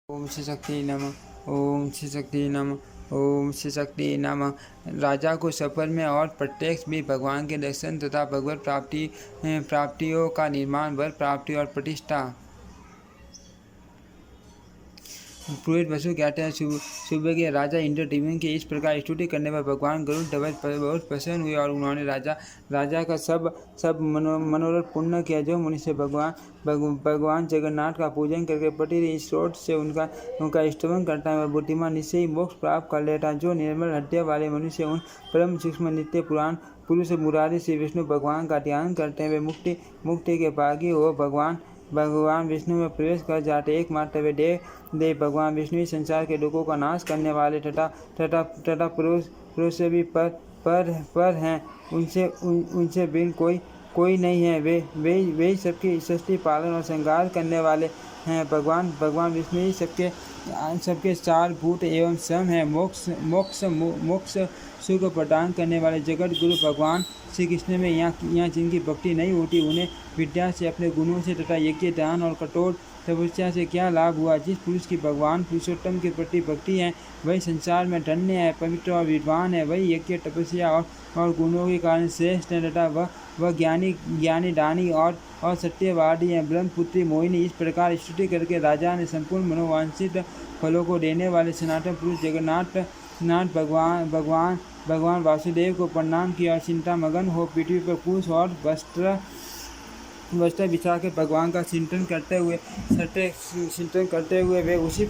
ओम श्री शक्ति नमः। ओम श्री शक्ति नमः। ओम श्री शक्ति नमः। राजा को सफर में और प्रत्यक्ष भी भगवान के दर्शन तथा भगवत प्राप्तियों का निर्माण, वर प्राप्ति और प्रतिष्ठा। पुरोहित वसु कहते हैं, सुबह के राजा इंद्रद्युम्न की इस प्रकार स्तुति करने पर भगवान गरुड़ ध्वज बहुत प्रसन्न हुए और उन्होंने राजा का सब मनोरथ पूर्ण किया। जो मनुष्य भगवान जगन्नाथ का पूजन करके प्रतिदिन स्रोत से उनका स्तवन करता है, वह बुद्धिमान निश्चय ही मोक्ष प्राप्त कर लेता है। जो निर्मल हृदय वाले मनुष्य उन परम सूक्ष्म नित्य पुराण पुरुष मुरारी श्री विष्णु भगवान का ध्यान करते हैं, वे मुक्ति के भागी हो भगवान विष्णु में प्रवेश कर जाते। एकमात्र वे देव भगवान विष्णु ही संसार के दुखों का नाश करने वाले तथा पुरुष भी पर हैं। उनसे बिन कोई नहीं है। वे सबकी सृष्टि पालन और संहार करने वाले हैं। भगवान विष्णु ही सबके चार भूत एवं सम है। मोक्ष सुख प्रदान करने वाले जगत गुरु भगवान श्री कृष्ण में यहाँ जिनकी भक्ति नहीं होती, उन्हें विद्या से, अपने गुणों से तथा यज्ञ दान और कठोर तपस्या से क्या लाभ हुआ। जिस पुरुष की भगवान पुरुषोत्तम के प्रति भक्ति है, वही संसार में धन्य है, पवित्र और विद्वान है। वही यज्ञ तपस्या और गुणों के कारण श्रेष्ठ है तथा वह ज्ञानी दानी और सत्यवादी है। ब्रह्मपुत्री मोहिनी इस प्रकार स्तुति करके राजा ने संपूर्ण मनोवांछित फलों को देने वाले सनातन पुरुष जगन्नाथ भगवान वासुदेव को प्रणाम किया और चिंता मगन हो पृथ्वी पर कुश और वस्त्र बिछा के भगवान का चिंतन करते हुए वे उसी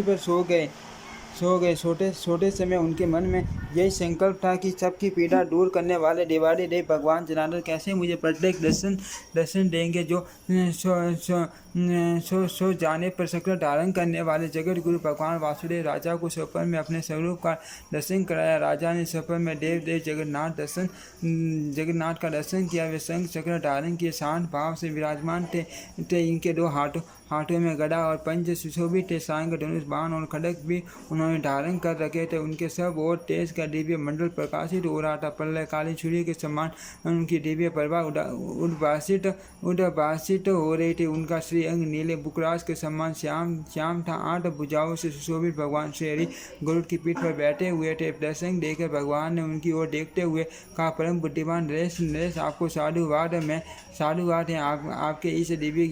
पर सो गए। सोते समय उनके मन में यही संकल्प था कि सबकी पीड़ा दूर करने वाले देवादी देव भगवान जनार्दन कैसे मुझे प्रत्येक दर्शन देंगे। जो सो जाने पर शक्ल धारण करने वाले जगत गुरु भगवान वासुदेव राजा को स्वप्न में अपने स्वरूप का दर्शन कराया। राजा ने स्वप्न में देव जगन्नाथ का दर्शन किया। वे शंख चक्र धारण किए शांत भाव से विराजमान थे। इनके दो हाथों में गदा और पंच सुशोभित थे। सांग धनुष बाण और खड्ग भी उन्होंने धारण कर रखे थे। उनके सब और तेज का दिव्य मंडल प्रकाशित हो रहा था। प्रलय काली सूर्य के समान उनकी दिव्य प्रभा उद्भासित हो रही थी। उनका श्री अंग नीले बुकराज के समान श्याम था। 8 भुजाओं से सुशोभित भगवान श्री हरि गरुड़ की पीठ पर बैठे हुए थे। दर्शन देकर भगवान ने उनकी ओर देखते हुए कहा, परम बुद्धिमान नरेश, आपको साधुवाद है। आपके इस दिव्य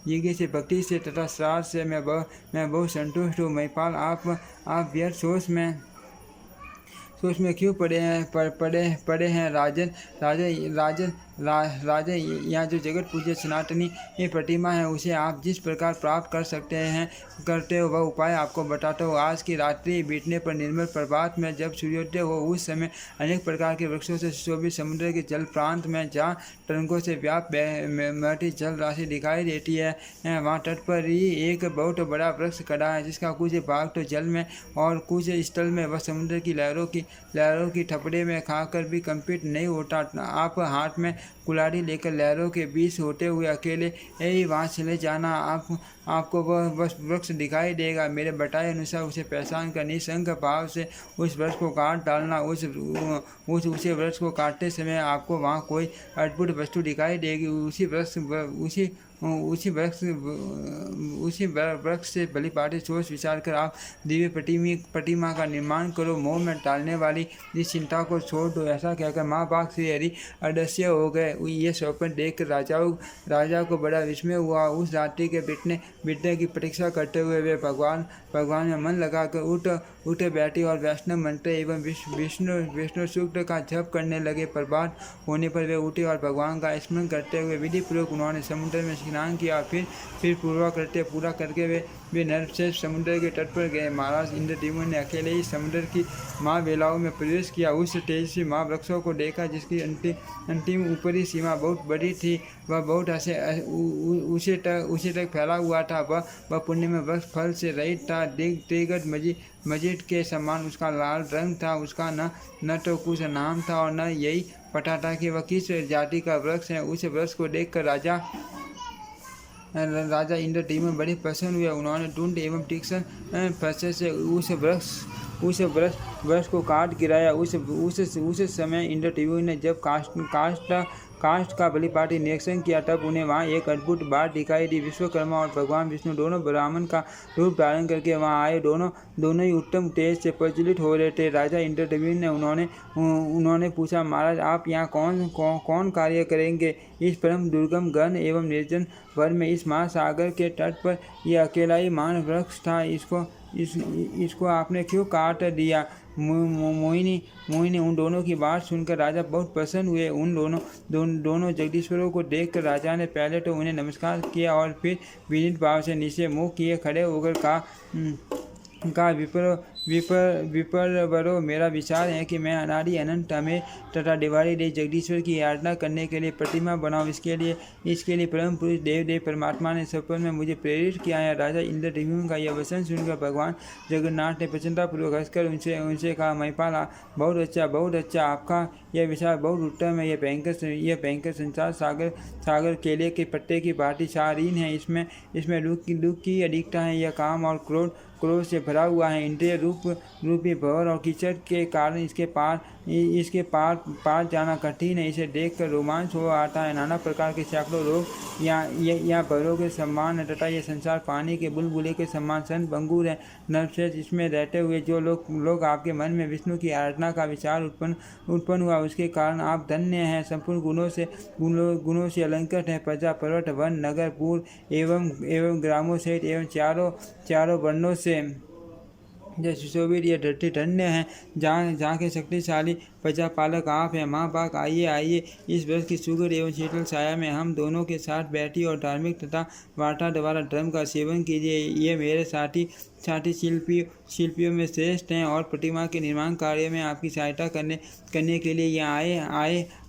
यज्ञ से भक्ति से तथा श्राद्ध से मैं बहुत संतुष्ट हूँ। महिपाल, आप व्यर्थ सोच में क्यों पड़े हैं। राजन, यहाँ जो जगत पूज्य सनातनी प्रतिमा है, उसे आप जिस प्रकार प्राप्त करते हो वह उपाय आपको बताता हूँ। आज की रात्रि बीतने पर निर्मल प्रभात में जब सूर्योदय हो, उस समय अनेक प्रकार के वृक्षों से सुशोभित समुद्र के जल प्रांत में जहाँ तरंगों से व्याप्त बहती जल राशि दिखाई देती है, वहाँ तट पर ही एक बहुत बड़ा वृक्ष खड़ा है, जिसका कुछ भाग तो जल में और कुछ स्थल में। वह समुद्र की लहरों की थपड़े में खाकर भी कंपित नहीं होता। आप हाथ में कुल्हाड़ी लेकर लहरों के बीच होते हुए अकेले ही वहाँ चले जाना। आपको वह वृक्ष दिखाई देगा। मेरे बताए अनुसार उसे पहचान कर निसंग भाव से उस वृक्ष को काट डालना। उसे वृक्ष को काटते समय आपको वहाँ कोई अद्भुत वस्तु दिखाई देगी। उसी वृक्ष से भली भांति सोच विचार कर आप दिव्य प्रतिमा का निर्माण करो। मोह में डालने वाली इस चिंता को छोड़ दो। ऐसा कहकर माँ बाग श्री हरि अदृश्य हो गए। ये स्वप्न देख राजा को बड़ा विस्मय हुआ। उस रात्रि के बीतने की प्रतीक्षा करते हुए वे भगवान में मन लगाकर उठ बैठे और वैष्णव मंत्र एवं विष्णु सूक्त का जप करने लगे। प्रभात होने पर वे उठे और भगवान का स्मरण करते हुए विधि पूर्वक उन्होंने समुद्र में स्नान किया। फिर पूरा करके वे नर्मदा समुद्र के तट पर गए। महाराज इंद्रद्युम्न ने अकेले ही समुद्र की महावेलाओं में प्रवेश किया। उस तेजस्वी महावृक्षों को देखा जिसकी अंतिम ऊपरी सीमा बहुत बड़ी थी। वह बहुत ऊंचे तक फैला हुआ था। वह पुण्य में वृक्ष फल से रहित था। त्रिगत मस्जिद के समान उसका लाल रंग था। उसका न तो कुछ नाम था और न यही पता था कि वह किस जाति का वृक्ष है। उस वृक्ष को देखकर राजा इंद्रद्युम्न बड़े प्रसन्न हुए। उन्होंने ढूंढ एवं तीक्ष्ण फरसे से उस वृक्ष को काट गिराया। उस समय इंद्रद्युम्न ने जब काष्ठ का बलिपाटी निरीक्षण किया, तब उन्हें वहाँ एक अद्भुत बात दिखाई दी। विश्वकर्मा और भगवान विष्णु दोनों ब्राह्मण का रूप धारण करके वहाँ आए। दोनों ही उत्तम तेज से प्रज्वलित हो रहे थे। राजा इंद्रद्युम्न ने उन्होंने पूछा, महाराज आप यहाँ कौन कार्य करेंगे? इस परम दुर्गम घन एवं निर्जन वन में इस महासागर के तट पर यह अकेला ही मान वृक्ष था, इसको आपने क्यों काट दिया? मोहिनी उन दोनों की बात सुनकर राजा बहुत प्रसन्न हुए। उन दोनों जगदीश्वरों को देखकर राजा ने पहले तो उन्हें नमस्कार किया और फिर विनीत भाव से नीचे मुँह किए खड़े होकर कहा, विप्रवरो, मेरा विचार है कि मैं अनादि अनंत में तथा दिवाली देव जगदीश्वर की आराधना करने के लिए प्रतिमा बनाऊं। इसके लिए परम पुरुष देव परमात्मा ने सपन में मुझे प्रेरित किया है। राजा इंद्रद्युम्न का यह वचन सुनकर भगवान जगन्नाथ ने प्रसन्नतापूर्वक हंसकर उनसे कहा, महिपाल बहुत अच्छा, आपका यह विचार बहुत उत्तम है। यह भयंकर संसार सागर केले के पत्ते की भांति क्षारहीन है। इसमें दुख की अधिकता है। यह काम और क्रोध से भरा हुआ है। इंद्रिय रूपी भंवर और कीचड़ के कारण इसके पार जाना कठिन है। इसे देखकर रोमांच हो आता है। नाना प्रकार के सैकड़ों लोग यहाँ भंवरों के समान है तथा यह संसार पानी के बुलबुले के समान सन भंगुर है। नरश्रेष्ठ, इसमें रहते हुए जो लोग आपके मन में विष्णु की आराधना का विचार उत्पन्न हुआ, उसके कारण आप धन्य हैं। संपूर्ण गुणों से अलंकृत है। प्रजा, पर्वत, वन, नगर, पुर एवं ग्रामों सहित एवं चारों वर्णों से सुशोभित यह धरती धन्य है। जहाँ के शक्तिशाली प्रजापालक आप हैं। महाभाग, आइए इस वर्ष की सुगढ़ एवं शीतल छाया में हम दोनों के साथ बैठिए और धार्मिक तथा वार्ता द्वारा धर्म का सेवन कीजिए। ये मेरे साथी शिल्पियों में श्रेष्ठ हैं और प्रतिमा के निर्माण कार्य में आपकी सहायता करने के लिए यहाँ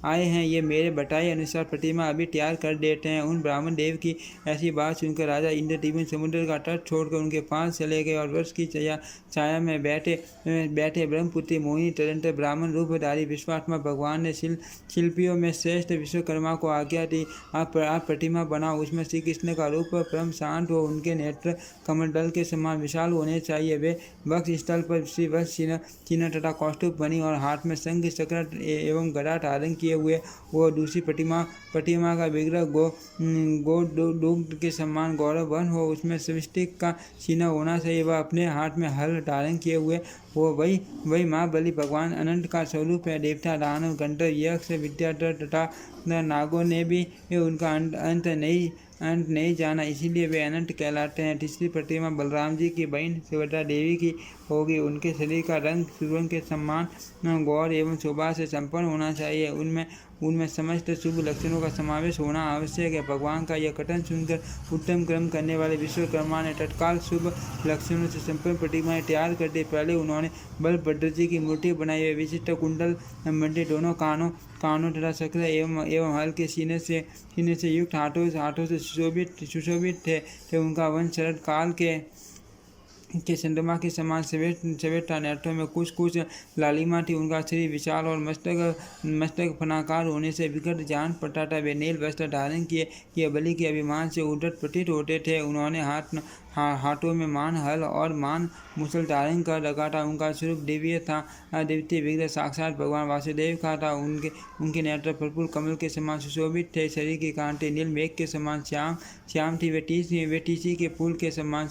आए हैं। ये मेरे बताए अनुसार प्रतिमा अभी तैयार कर देते हैं। उन ब्राह्मण देव की ऐसी बात सुनकर राजा इंद्रद्युम्न समुद्र का तट छोड़कर उनके पास चले गए और वृक्ष की छाया में बैठे ब्रह्मपुत्री मोहिनी तदंतर ब्राह्मण रूपधारी विश्वात्मा भगवान ने शिल्पियों में श्रेष्ठ विश्वकर्मा को आज्ञा दी, आप प्रतिमा बनाओ। उसमें श्री कृष्ण का रूप परम शांत हो, उनके नेत्र कमलदल के समान विशाल होने चाहिए। वे वक्ष स्थल पर श्री वक्ष चिन्ह तथा कौस्तुभ बनी और हाथ में शंख चक्र एवं गदा धारण किए हुए वो दूसरी प्रतिमा का विग्रह दुग्ध के समान गौरववन हो, उसमें सृष्टिक का चिन्ह होना चाहिए। वह अपने हाथ में हल धारण किए हुए वो वही माँ बलि भगवान अनंत का स्वरूप है। देवता, दानव, गंधर्व, यक्ष, विद्याधर तथा नागों ने भी उनका अंत नहीं जाना, इसीलिए वे अनंत कहलाते हैं। तीसरी प्रतिमा बलराम जी की बहन सुभद्रा देवी की होगी। उनके शरीर का रंग सूर्य के समान गौर एवं शोभा से संपन्न होना चाहिए। उनमें समस्त शुभ लक्षणों का समावेश होना आवश्यक है। भगवान का यह कथन सुनकर उत्तम कर्म करने वाले विश्वकर्मा ने तत्काल शुभ लक्षणों से संपन्न प्रतिमाएं तैयार कर दी। पहले उन्होंने बलभद्र जी की मूर्ति बनाई। वे विशिष्ट कुंडल मंडित दोनों कानों तथा चक्र एवं हल के सीने से युक्त हाथों से सुशोभित थे। उनका वंश शरद काल के चंद्रमा के समान सफेद था। नेत्रों में कुछ लालिमा थी। उनका शरीर विशाल और मस्तक फनाकार होने से विकट जान पड़ता था। वे नील वस्त्र धारण किए बलि के अभिमान से उद्धत प्रतीत होते थे। उन्होंने हाथों में मान हल और मान मुसल धारण कर रखा था। उनका स्वरूप दिव्य था। द्वितीय विग्रह साक्षात भगवान वासुदेव का था। उनके नेत्र प्रफुल्ल कमल के समान सुशोभित थे। शरीर की कांति नील मेघ के समान श्याम थी। वे टीसी के फूल के समान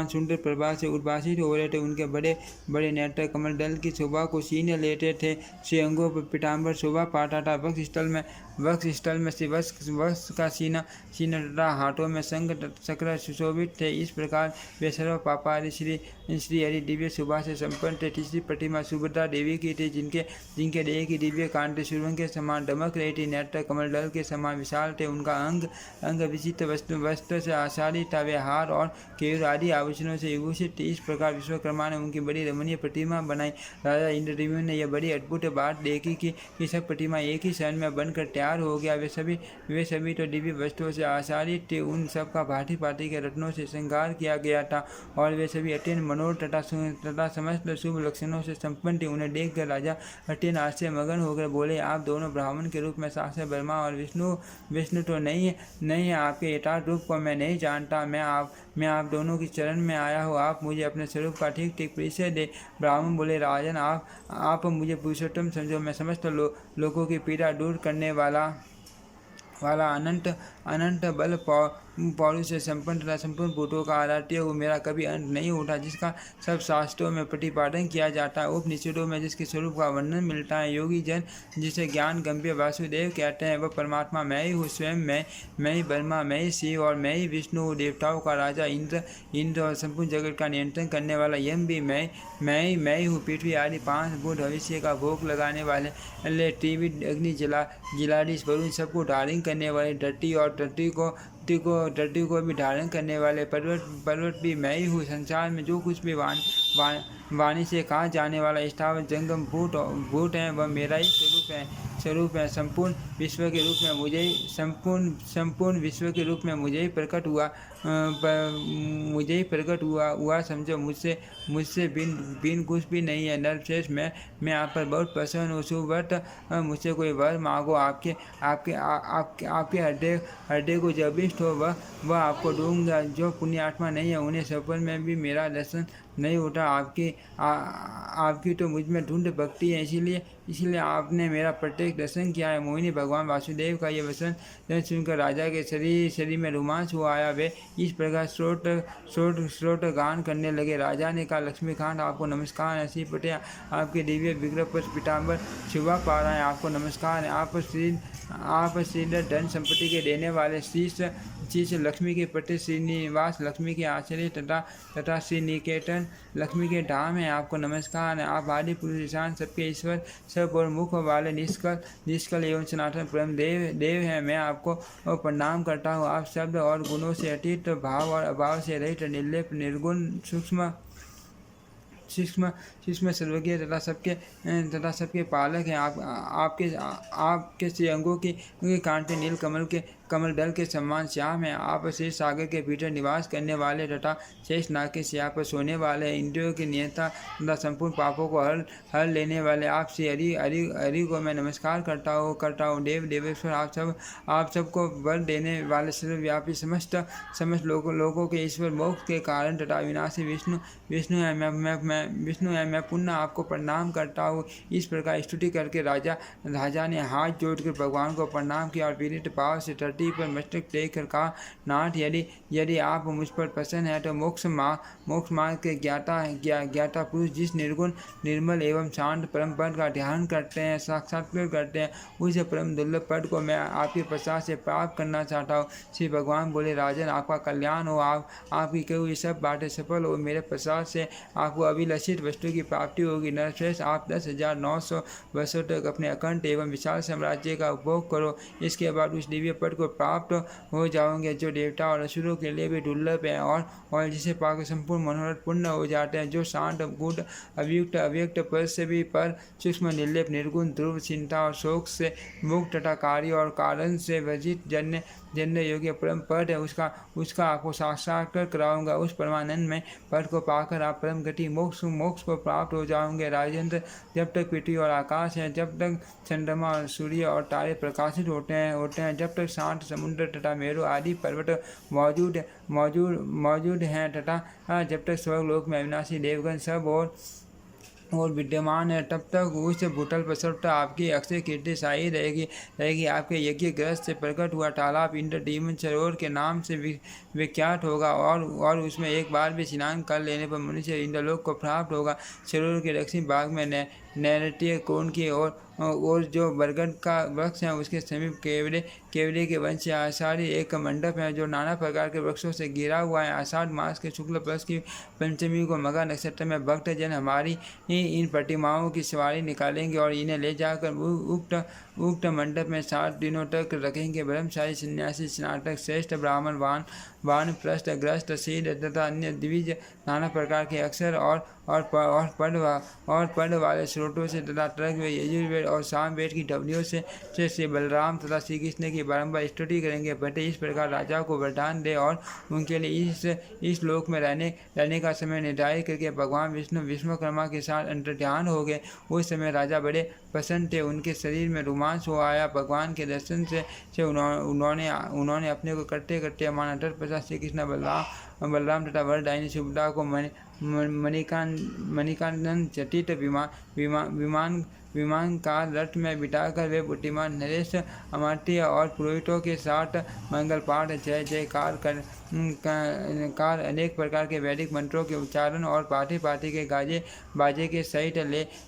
सुंदर प्रभा से उद्भासित हो रहे थे। उनके बड़े नेत्र कमल दल की शोभा को छीन लेते थे। श्री अंगों पर पीताम्बर शोभा पाता था। वक्ष स्थल में श्री वक्ष का सीना तथा हाथों में शंख चक्र सुशोभित थे। इस प्रकार वे सर्व पापादि श्री हरि दिव्य शोभा से संपन्न थे। तीसरी प्रतिमा सुभद्रा देवी की थी, जिनके देह की दिव्य कांति सूर्य के समान दमक रही थी। नेत्र कमलदल के समान विशाल थे। उनका अंग विचित्र वस्त्र से आच्छादित था। वे हार और केयूर आदि आभूषणों से विभूषित थे। इस प्रकार विश्वकर्मा ने उनकी बड़ी रमणीय प्रतिमा बनाई। राजा इंद्रद्युम्न ने यह बड़ी अद्भुत बात देखी कि सब प्रतिमा एक ही क्षण में बनकर तैयार हो गया। वे सभी तो दिव्य वस्त्रों से आच्छादित थे। उन सब का भांति के रत्नों से श्रृंगार किया गया था और वे सभी अत्यंत मनोहर तथा समस्त शुभ लक्षणों से संपन्न थे। उन्हें देखकर राजा अत्यंत आश्चर्य मगन होकर बोले, आप दोनों ब्राह्मण के रूप में साक्षात ब्रह्मा और विष्णु तो नहीं है। आपके यथार्थ रूप को मैं नहीं जानता। मैं आप दोनों की चरण में आया हूँ। आप मुझे अपने स्वरूप का ठीक परिचय दे। ब्राह्मण बोले, राजन, आप मुझे पुरुषोत्तम समझो। मैं समस्त लोगों की पीड़ा दूर करने वाला वाला अनंत अनंत बल पौरुष से संपन्न तथा संपूर्ण भूतों का आराध्य वो मेरा कभी अंत नहीं उठा, जिसका सब शास्त्रों में प्रतिपादन किया जाता है, उपनिषदों में जिसके स्वरूप का वर्णन मिलता है। योगी जन जिसे ज्ञान गंभीर वासुदेव कहते हैं, वह परमात्मा मैं ही हूँ। स्वयं मैं ही ब्रह्मा, मैं ही शिव और मैं ही विष्णु हूँ। देवताओं का राजा इंद्र और संपूर्ण जगत का नियंत्रण करने वाला यम भी मैं ही हूँ। पृथ्वी आदि 5 भूत भविष्य का भोग लगाने वाले टीवी अग्नि जिलाड़ी वरुण सबको धारण करने वाले धरती और धरती को भी धारण करने वाले पर्वत भी मैं ही हूँ। संसार में जो कुछ भी वाणी से कहा जाने वाला स्थावर जंगम भूत है, वह मेरा ही स्वरूप है। संपूर्ण विश्व के रूप में मुझे संपूर्ण विश्व के रूप में मुझे ही प्रकट हुआ समझो। मुझसे बिन कुछ भी नहीं है। नरश्रेष्ठ मैं आप पर बहुत प्रसन्न हूँ। सुव्रत मुझसे कोई वर मांगो, आपके हृदय को जो अभिष्ट हो वह आपको दूंगा। जो पुण्य आत्मा नहीं है उन्हें सफल में भी मेरा दर्शन नहीं होता। आपकी तो मुझ में ढूंढ भक्ति है, इसीलिए आपने मेरा प्रत्येक दर्शन किया है। मोहिनी भगवान वासुदेव का ये वचन सुनकर राजा के शरीर में रोमांच हो आया। वे इस प्रकार स्रोत गान करने लगे। राजा ने कहा, लक्ष्मीकांत आपको नमस्कार है। श्री पटे आपके दिव्य विग्रह पर पीताम्बर शोभा पा रहा है, आपको नमस्कार है। आप श्रीधर धन संपत्ति के देने वाले शीर्ष लक्ष्मी के पति श्रीनिवास लक्ष्मी के आश्रय तथा श्री निकेतन लक्ष्मी के धाम है, आपको नमस्कार है। आप आदि पुरुष ईशान सबके ईश्वर सब और मुख वाले निष्कल एवं सनातन परम देव हैं। मैं आपको प्रणाम करता हूँ। आप शब्द और गुणों से अतीत, भाव और अभाव से रहित, निर्लेप निर्गुण सूक्ष्म सर्वज्ञ तथा सबके पालक हैं। आपके श्री अंगों की कांटे नील कमल दल के सम्मान श्याम है। आप शेष सागर के भीतर निवास करने वाले तथा शेष नाग के सिया पर सोने वाले, इंद्रियों के नियंता तथा संपूर्ण पापों को हर लेने वाले आप श्री हरि को मैं नमस्कार करता हूँ। देवेश्वर आप सबको वर देने वाले सर्वव्यापी समस्त लोगों के ईश्वर, मोक्ष के कारण तथा विनाशी विष्णु है। मैं पुनः आपको प्रणाम करता हूँ। इस प्रकार स्तुति करके राजा ने हाथ जोड़कर भगवान को प्रणाम किया और विनीत भाव से धरती पर मस्तक टेक कर कहा, नाथ यदि आप मुझ पर प्रसन्न है तो मोक्ष मार्ग के ज्ञाता पुरुष जिस निर्गुण निर्मल एवं शांत परम पद का ध्यान करते हैं, साक्षात्कार करते हैं, उस परम दुर्लभ पद को मैं आपके प्रसाद से प्राप्त करना चाहता हूँ। श्री भगवान बोले, राजन आपका कल्याण हो, आपकी कही हुई सब बातें सफल हो। मेरे प्रसाद से आपको अभिलषित वस्तु की प्राप्ति होगी। नरश्रेष्ठ आप 10,900 वर्षों तक अपने अखंड एवं विशाल साम्राज्य का उपभोग करो। इसके बाद उस दिव्य पद को प्राप्त हो जाओगे जो देवता और असुरों के लिए भी दुर्लभ है और जिसे पाकर संपूर्ण मनोरथ पूर्ण हो जाते हैं। जो शांत गुण अव्यक्त पद से भी पर सूक्ष्म निर्लेप निर्गुण ध्रुव चिंता और शोक से मुक्त तथा कार्य और कारण से वर्जित जन्य योग्य परम पद है, उसका आपको साक्षात्कार कराऊंगा। उस परमानंद में पद को पाकर आप परम गति मोक्ष को प्राप्त हो जाओगे। राजेंद्र, जब तक पृथ्वी और आकाश है, जब तक चंद्रमा सूर्य और तारे प्रकाशित होते हैं, जब तक शांत समुद्र तथा मेरु आदि पर्वत मौजूद हैं तथा जब तक स्वर्गलोक में अविनाशी देवगण सब और विद्यमान है, तब तक उस भूतल पर सर्वत्र आपकी अक्षय कीर्ति शाही रहेगी। आपके यज्ञ ग्रस्त से प्रकट हुआ तालाब इंद्रधीमन सरोवर के नाम से विख्यात होगा और उसमें एक बार भी स्नान कर लेने पर मनुष्य इंद्रलोक को प्राप्त होगा। सरोवर के दक्षिण भाग में नैऋत्य कोण की और जो बरगद का वृक्ष है उसके समीप केवड़े के वंश से आषाढ़ी एक मंडप है जो नाना प्रकार के वृक्षों से घिरा हुआ है। आषाढ़ मास के शुक्ल पक्ष की पंचमी को मघा नक्षत्र में भक्तजन हमारी इन प्रतिमाओं की सवारी निकालेंगे और इन्हें ले जाकर उक्त मंडप में 7 दिनों तक रखेंगे। ब्रह्मचारी, सन्यासी, स्नातक, श्रेष्ठ ब्राह्मण, वानप्रस्थ, ग्रस्त, सिद्ध तथा अन्य द्विज नाना प्रकार के अक्षर और पद वाले स्रोतों से तथा तर्क, यजुर्वेद और सामवेद की ध्वनियों से श्री बलराम तथा श्री कृष्ण की बारंबार स्तुति करेंगे। बटे इस प्रकार राजा को वरदान दे और उनके लिए इस लोक में रहने का समय निर्धारित करके भगवान विष्णु विश्वकर्मा के साथ अंतर्ध्यान हो गए। उस समय राजा बड़े प्रसन्न थे, उनके शरीर में रोमांच हो आया। भगवान के दर्शन से उन्होंने अपने को करते करते माना 10 श्री कृष्ण बलराम तथा वरदायिनी सुभद्रा को मणिकानन चटित विमान कार रथ में बिठाकर वे बुद्धिमान नरेश अमात्य और पुरोहितों के साथ मंगल पाठ जय जयकार कार अनेक प्रकार के वैदिक मंत्रों के उच्चारण और पार्टी के गाजे बाजे के सहित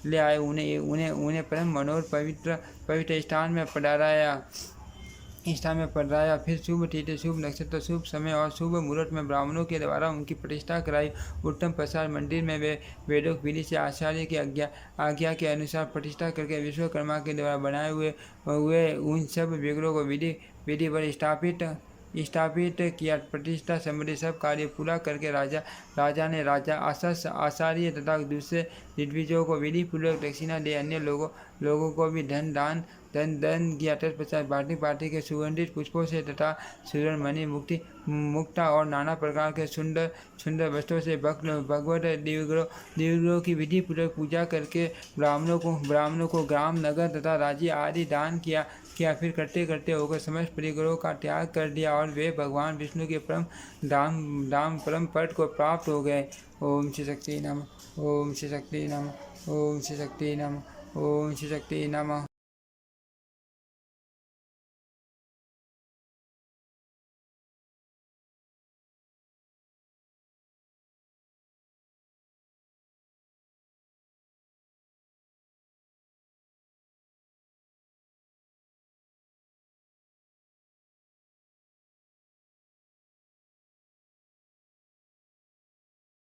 ले आए। उन्हें परम मनोहर पवित्र स्थान में पधराया। फिर शुभ तिथि, शुभ नक्षत्र, शुभ समय और शुभ मुहूर्त में ब्राह्मणों के द्वारा उनकी प्रतिष्ठा कराई। उत्तम प्रसाद मंदिर में वे वेदों विधि से आचार्य की आज्ञा के अनुसार प्रतिष्ठा करके विश्वकर्मा के द्वारा बनाए हुए उन सब विग्रहों को विधिवत स्थापित किया। प्रतिष्ठा संबंधी सब कार्य पूरा करके राजा ने आचार्य तथा दूसरे दिग्विजयों को विधि पूर्वक दक्षिणा दे अन्य लोगों को भी धन किया। तत्पश्चात पार्टी के सुगंधित पुष्पों से तथा सुवर्ण मणि मुक्ता और नाना प्रकार के सुंदर वस्त्रों से भगवत दिव्यग्रहों की विधि पूर्वक पूजा करके ब्राह्मणों को ग्राम नगर तथा राज्य आदि दान किया। फिर करते होकर समस्त परिग्रहों का त्याग कर दिया और वे भगवान विष्णु के परम पद को प्राप्त हो गए। ओम श्री शक्ति नमः। ओम श्री शक्ति नमः। ओम श्री शक्ति नमः। ओम श्री शक्ति नमः।